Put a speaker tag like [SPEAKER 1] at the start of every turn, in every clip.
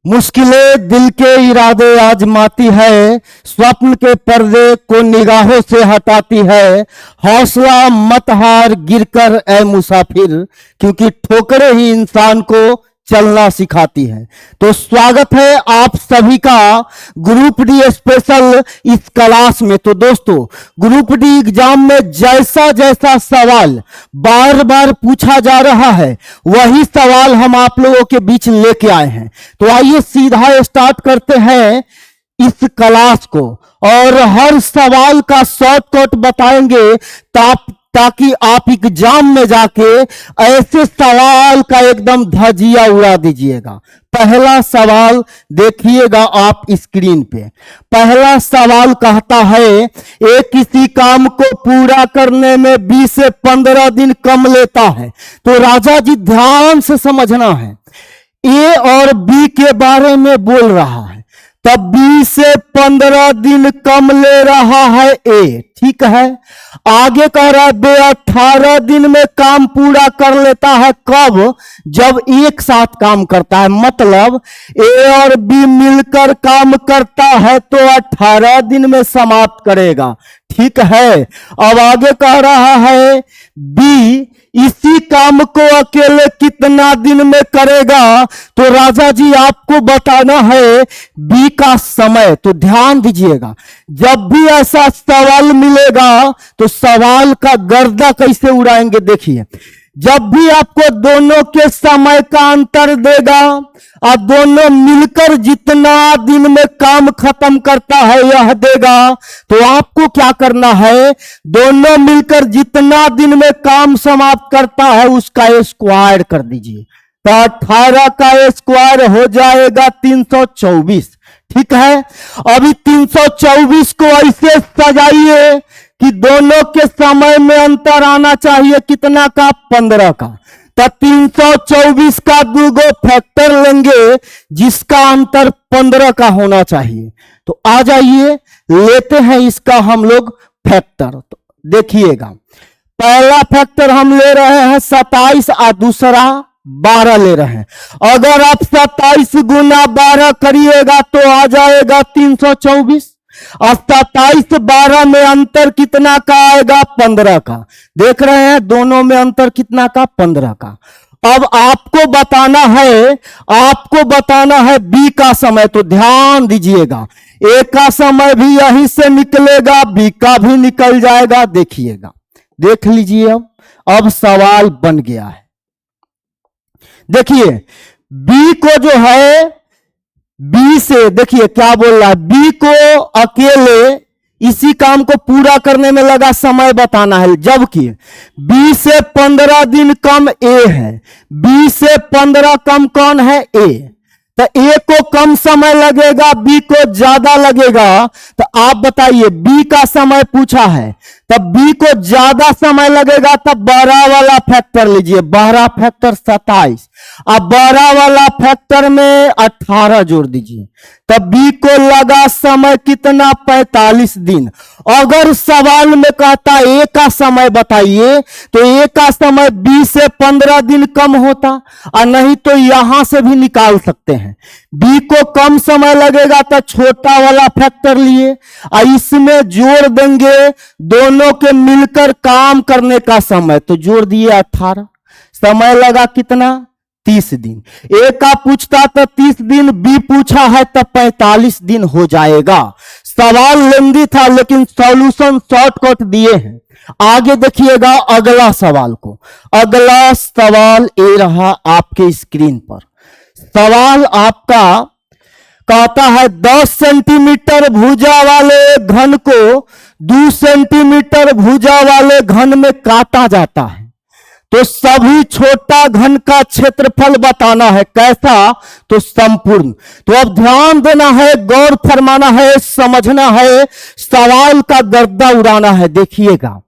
[SPEAKER 1] मुश्किलें दिल के इरादे आजमाती है, स्वप्न के पर्दे को निगाहों से हटाती है। हौसला मत हार गिरकर ए मुसाफिर, क्योंकि ठोकरें ही इंसान को चलना सिखाती है। तो स्वागत है आप सभी का ग्रुप डी स्पेशल इस क्लास में। तो दोस्तों, ग्रुप डी एग्जाम में जैसा जैसा सवाल बार बार पूछा जा रहा है, वही सवाल हम आप लोगों के बीच लेके आए हैं। तो आइए सीधा स्टार्ट करते हैं इस क्लास को, और हर सवाल का शॉर्टकट बताएंगे ताकि आप एग्जाम में जाके ऐसे सवाल का एकदम धजिया उड़ा दीजिएगा। पहला सवाल देखिएगा आप स्क्रीन पे। पहला सवाल कहता है, एक किसी काम को पूरा करने में 20 से 15 दिन कम लेता है। तो राजा जी ध्यान से समझना है, ए और बी के बारे में बोल रहा है, तब 20 से 15 दिन कम ले रहा है ए, ठीक है। आगे कह रहा है बे 18 दिन में काम पूरा कर लेता है। कब? जब एक साथ काम करता है, मतलब ए और बी मिलकर काम करता है तो 18 दिन में समाप्त करेगा, ठीक है। अब आगे कह रहा है बी इसी काम को अकेले कितना दिन में करेगा। तो राजा जी आपको बताना है बी का समय। तो ध्यान दीजिएगा, जब भी ऐसा सवाल मिलेगा तो सवाल का गर्दा कैसे उड़ाएंगे देखिए। जब भी आपको दोनों के समय का अंतर देगा और दोनों मिलकर जितना दिन में काम खत्म करता है यह देगा, तो आपको क्या करना है, दोनों मिलकर जितना दिन में काम समाप्त करता है उसका स्क्वायर कर दीजिए। तो 18 का स्क्वायर हो जाएगा 324, ठीक है। अभी 324 को ऐसे सजाइए कि दोनों के समय में अंतर आना चाहिए कितना का, 15 का। तो 324 का दूगो फैक्टर लेंगे जिसका अंतर 15 का होना चाहिए। तो आ जाइए लेते हैं इसका हम लोग फैक्टर। तो देखिएगा, पहला फैक्टर हम ले रहे हैं 27 और दूसरा 12 ले रहे हैं। अगर आप 27 गुना 12 करिएगा तो आ जाएगा 324, और 27 12 में अंतर कितना का आएगा, 15 का। देख रहे हैं दोनों में अंतर कितना का, 15 का। अब आपको बताना है बी का समय। तो ध्यान दीजिएगा, ए का समय भी यहीं से निकलेगा, बी का भी निकल जाएगा। देखिएगा, देख लीजिए, अब सवाल बन गया है। देखिए बी को जो है, बी से देखिए क्या बोल रहा है, बी को अकेले इसी काम को पूरा करने में लगा समय बताना है, जबकि बी से 15 दिन कम ए है। बी से 15 कम कौन है, ए। तो ए को कम समय लगेगा, बी को ज्यादा लगेगा। तो आप बताइए, बी का समय पूछा है, तब बी को ज्यादा समय लगेगा, तब 12 वाला फैक्टर लीजिए, 12 फैक्टर 27, अब 12 वाला फैक्टर में 18 जोड़ दीजिए, तब बी को लगा समय कितना, 45 दिन। अगर सवाल में कहता ए का समय बताइए, तो ए का समय बी से 15 दिन कम होता, और नहीं तो यहां से भी निकाल सकते हैं। बी को कम समय लगेगा तो छोटा वाला फैक्टर लिए, और इसमें जोड़ देंगे दोनों के मिलकर काम करने का समय। तो जोड़ दिए 18, समय लगा कितना, 30 दिन। ए का पूछता तो 30 दिन, बी पूछा है तो 45 दिन हो जाएगा। सवाल लेंदी था लेकिन सॉल्यूशन शॉर्टकट दिए हैं। आगे देखिएगा अगला सवाल को। अगला सवाल ए रहा आपके स्क्रीन पर। सवाल आपका कहता है 10 सेंटीमीटर भुजा वाले घन को 2 सेंटीमीटर भुजा वाले घन में काटा जाता है, तो सभी छोटा घन का क्षेत्रफल बताना है। कैसा? तो संपूर्ण। तो अब ध्यान देना है, गौर फरमाना है, समझना है, सवाल का गर्दा उड़ाना है। देखिएगा,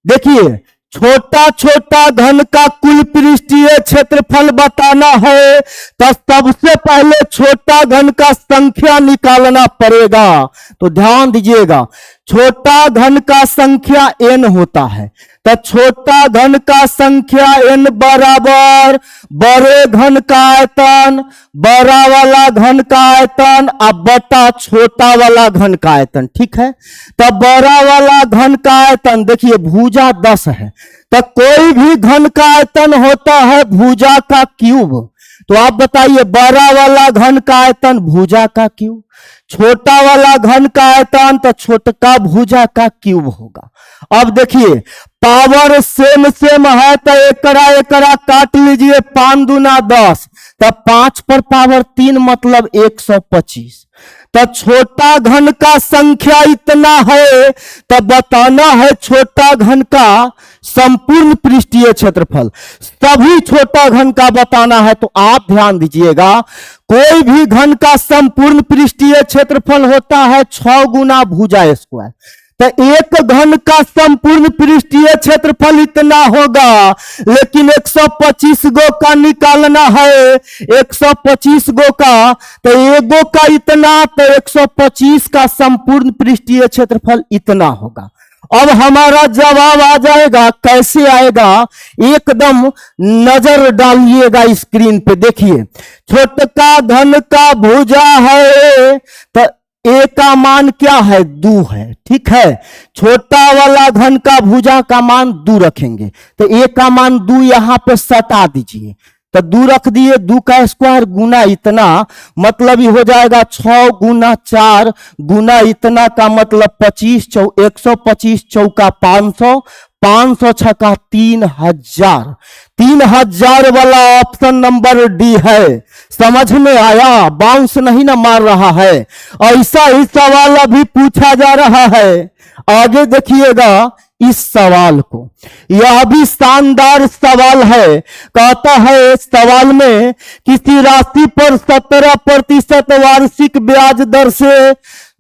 [SPEAKER 1] देखिए छोटा छोटा घन का कुल पृष्ठीय क्षेत्रफल बताना है, तो सबसे पहले छोटा घन का संख्या निकालना पड़ेगा। तो ध्यान दीजिएगा, छोटा घन का संख्या n होता है, तो छोटा घन का संख्या n बराबर बड़े घन का आयतन, बड़ा वाला घन का आयतन अब बटा छोटा वाला घन का आयतन। ठीक है, तो बड़ा वाला घन का आयतन देखिए भुजा 10 है, तो कोई भी घन का आयतन होता है भुजा का क्यूब। तो आप बताइए बड़ा वाला घन का आयतन भुजा का क्यूब, छोटा वाला घन का आयतन तो छोटा भुजा का क्यूब होगा। अब देखिए पावर सेम है तो एकड़ा एकड़ा काट लीजिए, 5 दूना 10, तो 5 पर पावर 3 मतलब 125। तो छोटा घन का संख्या इतना है तो बताना है छोटा घन का संपूर्ण पृष्ठीय क्षेत्रफल, सभी छोटा घन का बताना है। तो आप ध्यान दीजिएगा कोई भी घन का संपूर्ण पृष्ठीय क्षेत्रफल होता है 6 गुना भुजा स्क्वायर। तो एक घन का संपूर्ण पृष्ठीय क्षेत्रफल इतना होगा, लेकिन 125 गो का निकालना है, 125 गो का, तो एगो का इतना, तो 125 का संपूर्ण पृष्ठीय क्षेत्रफल इतना होगा। अब हमारा जवाब आ जाएगा, कैसे आएगा एकदम नजर डालिएगा स्क्रीन पे। देखिए छोटा घन का भुजा है तो ए का मान क्या है 2 है। ठीक है, छोटा वाला घन का भुजा का मान 2 रखेंगे, तो ए का मान 2 यहां पे सटा दीजिए, तो 2 रख दिए, 2 का स्क्वायर गुना इतना, मतलब ही हो जाएगा 6 गुना 4 गुना इतना का मतलब 25, 125 चौका 500, 500 छका 3000, 3000 वाला ऑप्शन नंबर डी है। समझ में आया, बाउंस नहीं ना मार रहा है। ऐसा ही सवाल अभी पूछा जा रहा है, आगे देखिएगा इस सवाल को, यह भी शानदार सवाल है। कहता है इस सवाल में किसी राशि पर 17% वार्षिक ब्याज दर से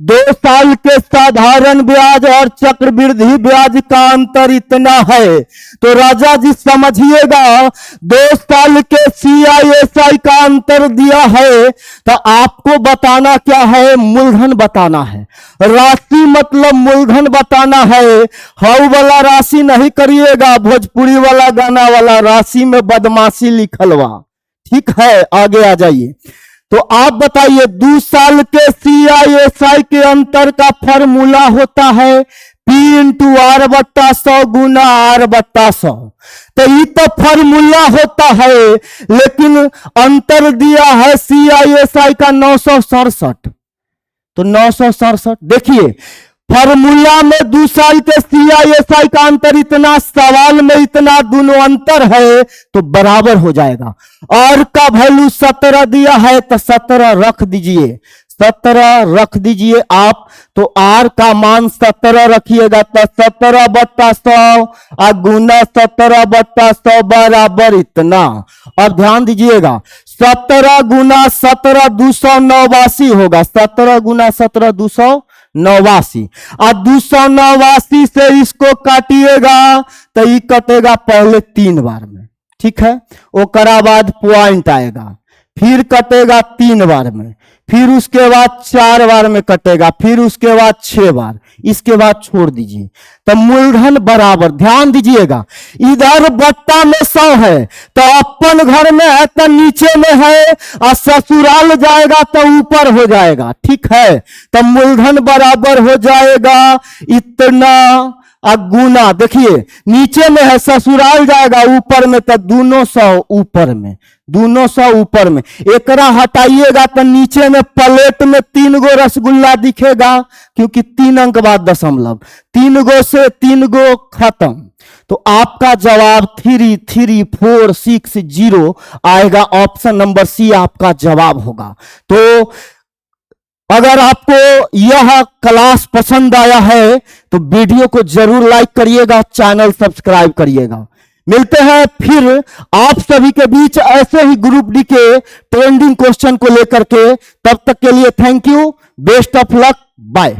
[SPEAKER 1] 2 साल के साधारण ब्याज और चक्रवृद्धि ब्याज का अंतर इतना है। तो राजा जी समझिएगा 2 साल के CISI का अंतर दिया है, तो आपको बताना क्या है, मूलधन बताना है। राशि मतलब मूलधन बताना है। हाउ वाला राशि नहीं करिएगा, भोजपुरी वाला गाना वाला राशि में बदमाशी लिखलवा। ठीक है, आगे आ जाइए। तो आप बताइए 2 साल के CISI के अंतर का फॉर्मूला होता है P इंटू R बट्टा 100 गुना R बट्टा 100। तो ये तो फॉर्मूला होता है, लेकिन अंतर दिया है CISI का 967, तो 967 देखिए फॉर्मूला में 2 साल के CISI का अंतर इतना, सवाल में इतना, दोनों अंतर है तो बराबर हो जाएगा। और का वैल्यू 17 दिया है तो 17 रख दीजिए, 17 रख दीजिए आप। तो R का मान 17 रखिएगा, तो 17 बट्टा 100 गुना 17 बट्टा 100 बराबर इतना। अब ध्यान दीजिएगा 17 गुना 17 289 होगा, 17 गुना 17 289, और 289 से इसको काटिएगा तो ये कटेगा पहले 3 बार में। ठीक है, ओकरा बाद पॉइंट आएगा, फिर कटेगा 3 बार में, फिर उसके बाद 4 बार में कटेगा, फिर उसके बाद 6 बार, इसके बाद छोड़ दीजिए। तो मूलधन बराबर, ध्यान दीजिएगा इधर बट्टा में 100 है तो अपन घर में है तो नीचे में है, और ससुराल जाएगा तो ऊपर हो जाएगा। ठीक है, तो मूलधन बराबर हो जाएगा इतना गुना, देखिए नीचे में है ससुराल जाएगा ऊपर में, तो दोनों 100 ऊपर में, दोनों 100 ऊपर में। एकरा हटाइएगा तो नीचे में प्लेट में 3 गो रसगुल्ला दिखेगा, क्योंकि 3 अंक बाद दशमलव, 3 गो से 3 गो खत्म। तो आपका जवाब 33460 आएगा, ऑप्शन नंबर सी आपका जवाब होगा। तो अगर आपको यह क्लास पसंद आया है तो वीडियो को जरूर लाइक करिएगा, चैनल सब्सक्राइब करिएगा। मिलते हैं फिर आप सभी के बीच ऐसे ही ग्रुप डी के ट्रेंडिंग क्वेश्चन को लेकर के। तब तक के लिए thank you, best of luck, bye.